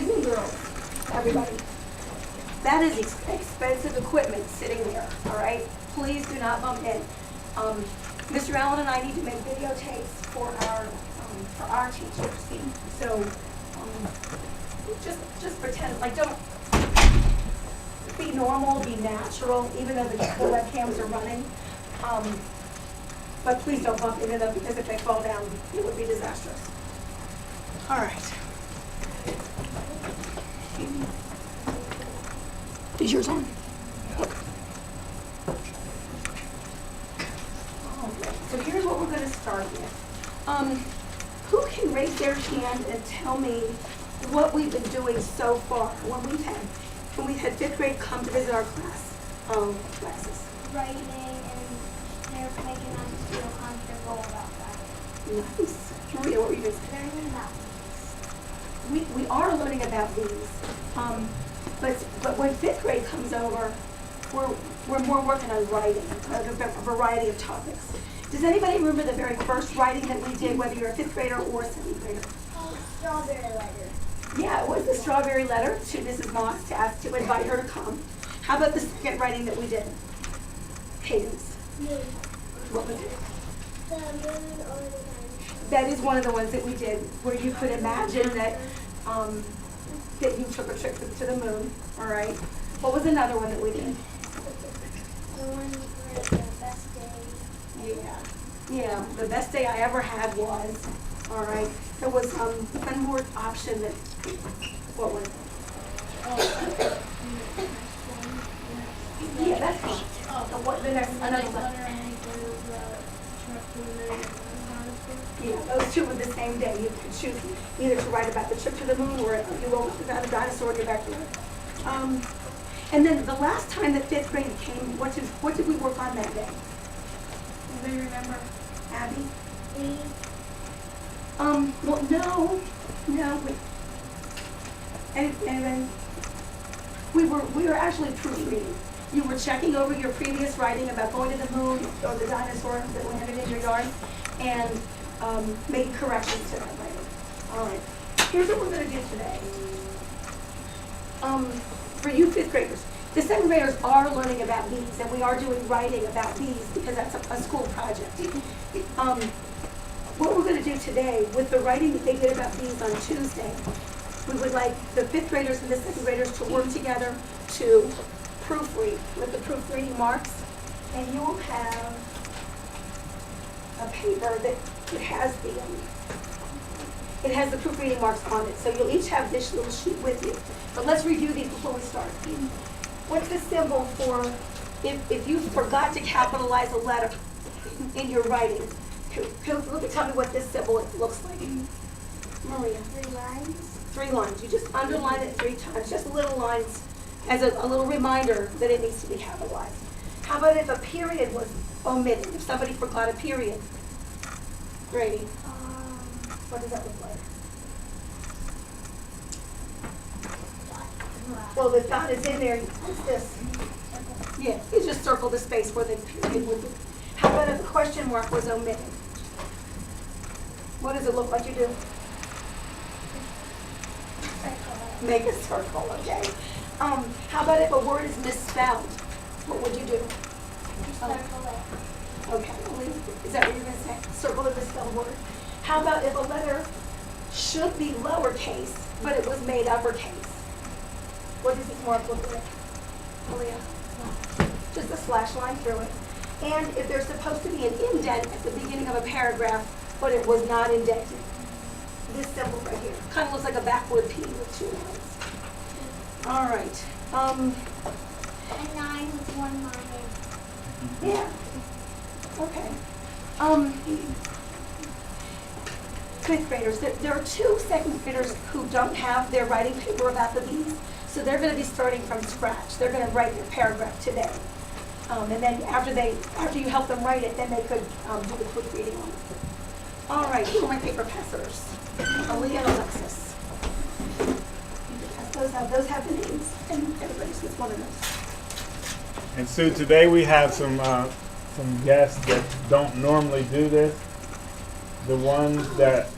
boys and girls, everybody, that is expensive equipment sitting there, all right? Please do not bump in. Mr. Allen and I need to make videotapes for our teachers. So just pretend, like, don't be normal, be natural, even though the webcams are running. But please don't bump into them, because if they fall down, it would be disastrous. All right. Is yours on? So here's what we're going to start with. Who can raise their hand and tell me what we've been doing so far when we've had fifth grade come to visit our classes? Writing, and they're making us feel comfortable about that. Nice. Maria, what were you going to say? Learning about We are learning about these, but when fifth grade comes over, we're more working on writing, a variety of topics. Does anybody remember the very first writing that we did, whether you're a fifth grader or a seventh grader? strawberry letter. Yeah, it was the strawberry letter to Mrs. Moss to invite her to come. How about the second writing that we did? Hayden's. Moon. What was it? The moon or the dinosaur. That is one of the ones that we did, where you could imagine that that you took a trip to the moon. All right. What was another one that we did? The one where the best day. Yeah, the best day I ever had was, all right, there was one more option that, what was it? Yeah, that's fine. What, the next, another one. Yeah, those two were the same day. You could choose either to write about the trip to the moon or you wrote about a dinosaur in your backyard. And then the last time that fifth grade came, what did we work on that day? Do you remember, Abby? Well, no. And then we were actually proofreading. You were checking over your previous writing about going to the moon or the dinosaur that landed in your yard and making corrections to that writing. All right. Here's what we're going to do today. For you fifth graders, the seventh graders are learning about bees, and we are doing writing about bees because that's a school project. What we're going to do today with the writing that they did about bees on Tuesday, we would like the fifth graders and the second graders to work together to proofread with the proofreading marks, and you will have a paper that it has the proofreading marks on it. So you'll each have this little sheet with you. But let's review these before we start. What's the symbol for if you forgot to capitalize a letter in your writing? Look and tell me what this symbol looks like. Maria. 3 lines. 3 lines. You just underline it 3 times, just little lines as a little reminder that it needs to be capitalized. How about if a period was omitted, if somebody forgot a period? Grady, what does that look like? Well, the dot is in there. What's this? Yeah, you just circle the space where the period would be. How about if a question mark was omitted? What does it look like you do? Make a circle, okay. How about if a word is misspelled? What would you do? Circle it. Okay, is that what you're going to say? Circle the misspelled word. How about if a letter should be lowercase, but it was made uppercase? What does this mark look like? Malia? Just a slash line through it. And if there's supposed to be an indent at the beginning of a paragraph, but it was not indented, this symbol right here kind of looks like a backward P with 2 lines. All right. A 9 with 1 line. Yeah. Okay. Fifth graders, there are 2 second graders who don't have their writing paper about the bees, so they're going to be starting from scratch. They're going to write their paragraph today. And then after you help them write it, then they could do the quick reading on it. All right, who are my paper passers? Aaliyah and Alexis. You can pass those out. Those have the names, and everybody gets one of those. And Sue, today we have some guests that don't normally do this. The ones that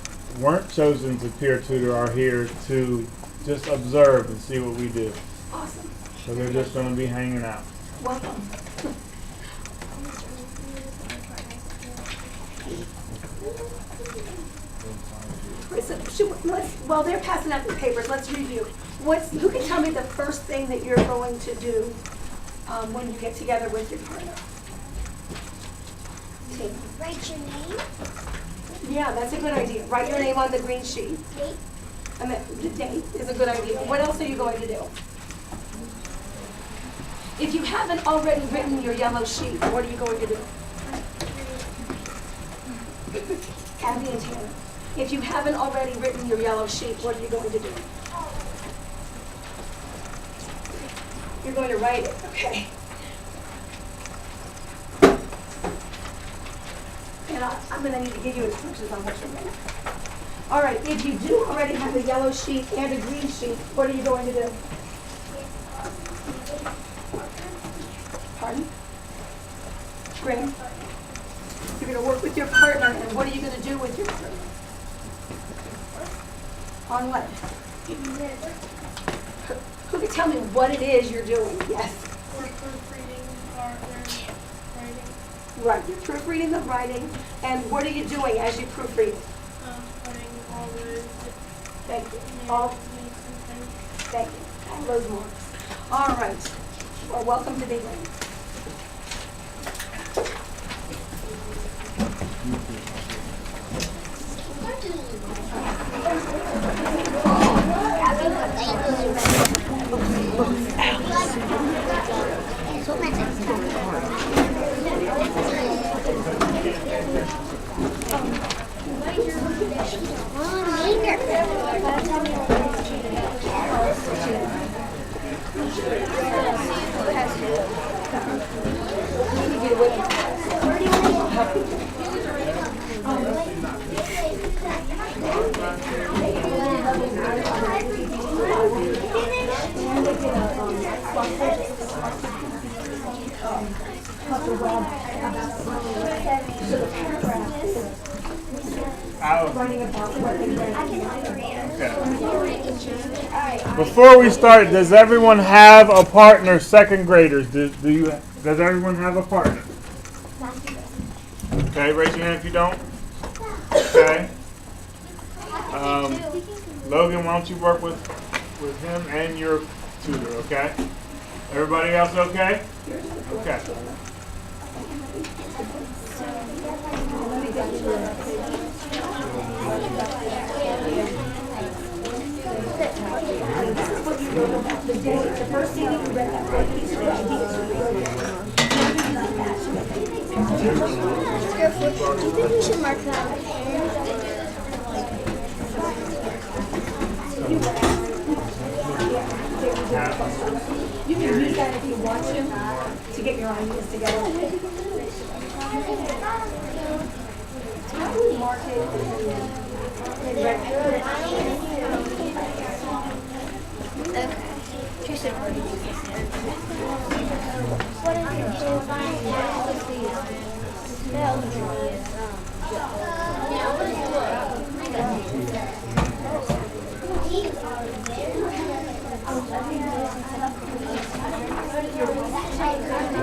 weren't chosen to peer tutor are here to just observe and see what we do. Awesome. So they're just going to be hanging out. Welcome. While they're passing out the papers, let's review. Who can tell me the first thing that you're going to do when you get together with your partner? Tina. Write your name. Yeah, that's a good idea. Write your name on the green sheet. Date. I mean, the date is a good idea. What else are you going to do? If you haven't already written your yellow sheet, what are you going to do? Abby and Tanner. If you haven't already written your yellow sheet, what are you going to do? You're going to write it, okay. And I'm going to need to give you instructions on what you're writing. All right, if you do already have a yellow sheet and a green sheet, what are you going to do? Pardon? Green? You're going to work with your partner, and what are you going to do with your partner? On what? Who can tell me what it is you're doing? Yes. We're proofreading our writing, Right, you're proofreading the writing, and what are you doing as you proofread it? putting all the Thank you. All, names and things. thank you. All those marks. All right. Well, welcome to Big Lane. Before we start, does everyone have a partner, second graders? Does everyone have a partner? Okay, raise your hand if you don't. Okay. Logan, why don't you work with him and your tutor, okay? Everybody else okay? Okay. The first thing you read that right piece of ideas. Do you think we should mark that on a pen? You can use that if you want to get your ideas together. How do we mark it in red?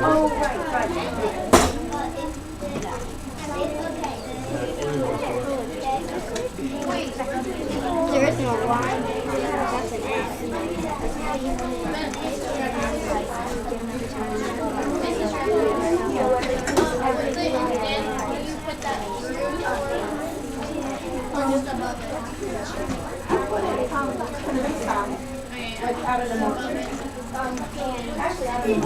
Oh, right. There is no line. That's an S. Like out of the motion. Actually, out of the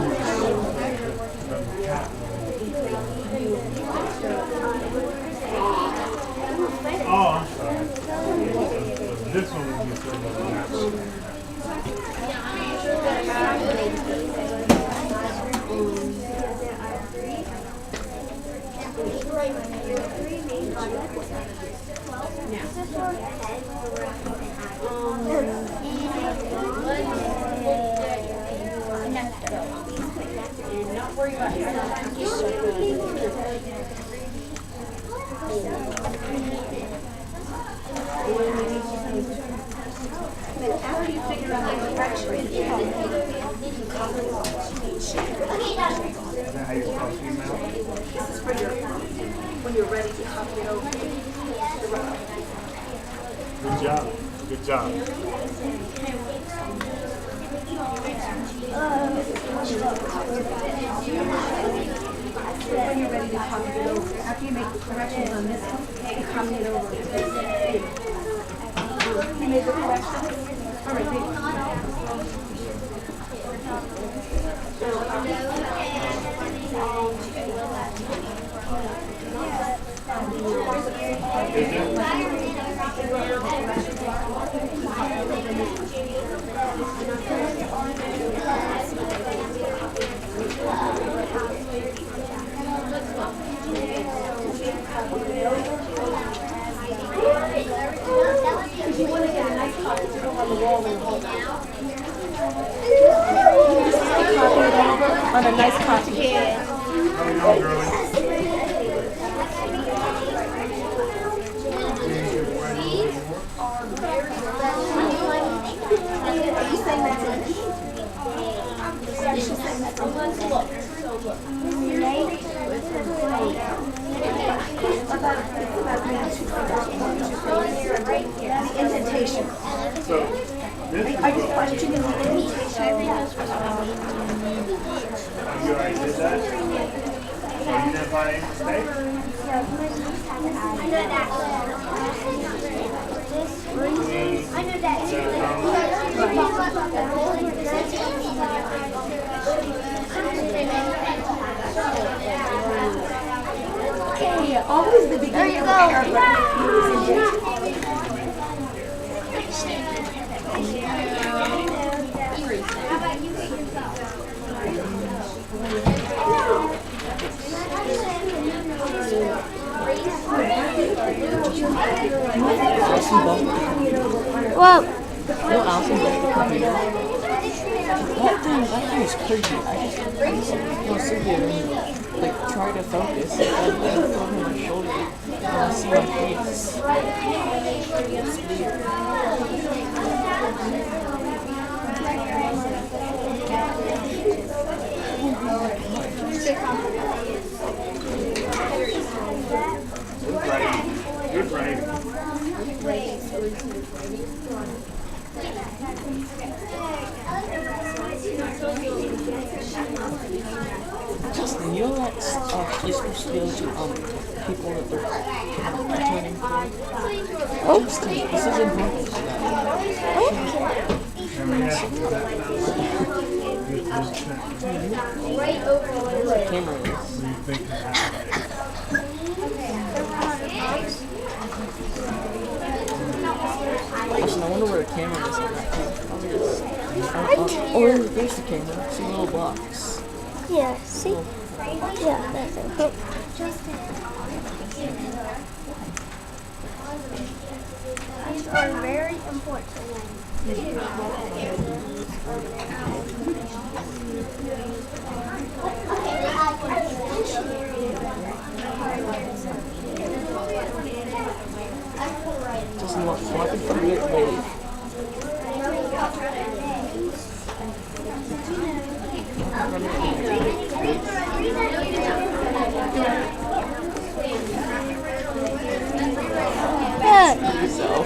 Oh, I'm sorry. This one would be sort of a Not worry about Then after you figure out the direction, Is that how you spell female? this is for your, when you're ready to copy it over. Good job. Good job. When you're ready to copy it over, after you make the corrections on this one, you copy it over. You made the corrections? All right, if you want to get a nice copy to go on the wall and hold out. Copy it over on a nice copy. How we doing, girlie? Are you saying that's it? You should say that's a look. The indentation. So, this is Are you questioning the indentation? you already did that? So you didn't find any mistakes? I know that. Yeah, always the beginning of the paragraph. Well, that thing is crazy. I just sit here and like try to focus and then throw on my shoulder and I see my face. It's weird. Good writing. Justin, you know that you're supposed to be able to people that they're returning for? Justin, this is important to that. Camera is. Justin, I wonder where the camera is on that thing. Oh, there's the camera. See the little box. yeah, see? Yeah, that's it. These are very important. Justin, look, so I can forget wave. Yeah, So.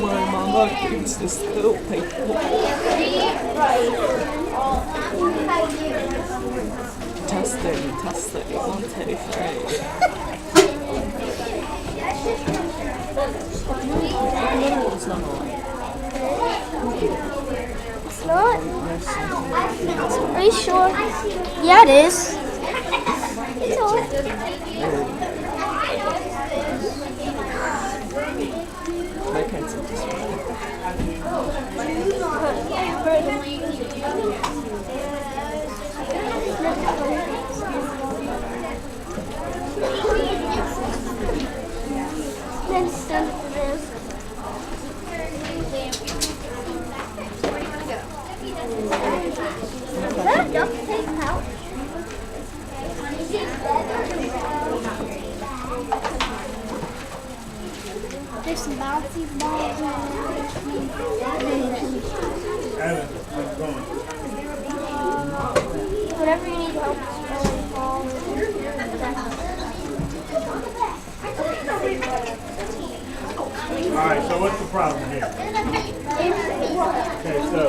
My mama gives this little paper. Testing, 1, 2, 3. It's not on. it's not? Are you sure? Yeah, it is. It's on. I can't see this one. Then stand for this. Is that a duct tape pouch? There's some bouncy balls. Evan, how's it going? Whenever you need help spelling balls. Alright, so what's the problem here? Okay, so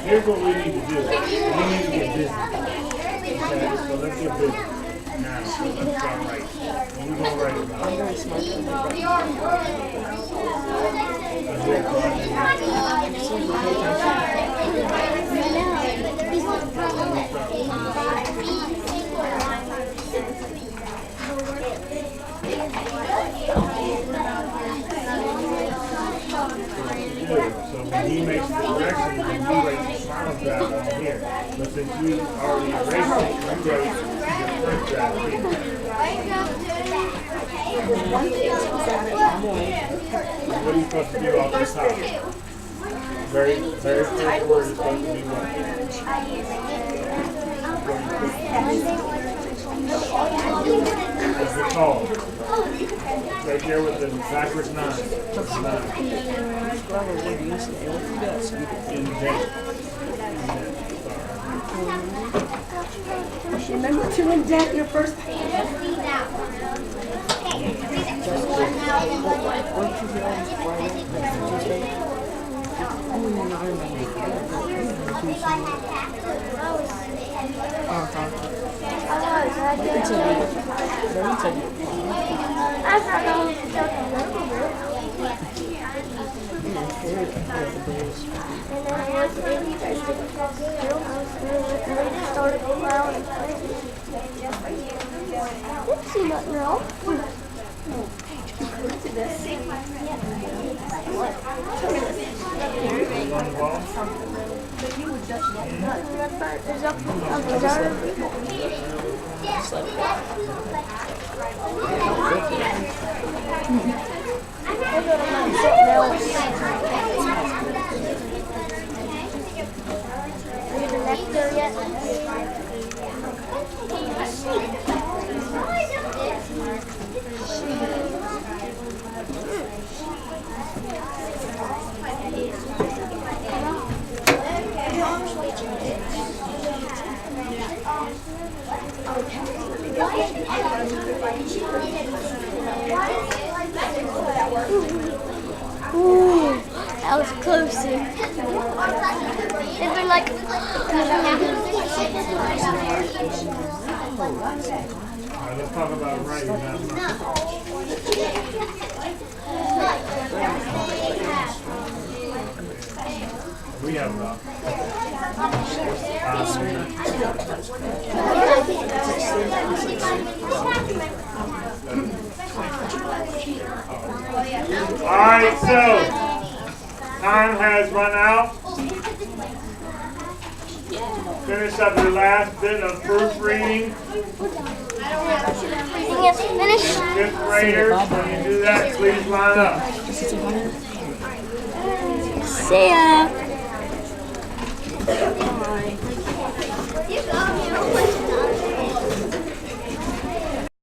here's what we need to do. We need to get busy. Okay, so let's get busy. Now, let's start right. We're going to write about it. Very smart for me. So when he makes the corrections, then you write the final draft on here. But since you already erased it, you write your first draft here. What are you supposed to do off the top? Very first word is supposed to be what? What's it called? Right there with the backwards 9. Indent. Remember to indent your first page. I forgot what you're talking about. And then I went to the drill house and then we started going around and playing. Didn't see nothing wrong. There's a nectar yet? Ooh, that was close. They've been like. Alright, let's talk about writing that. We have Alright, so time has run out. Finish up your last bit of proofreading. It's finished. Fifth graders, when you do that, please line up. See ya.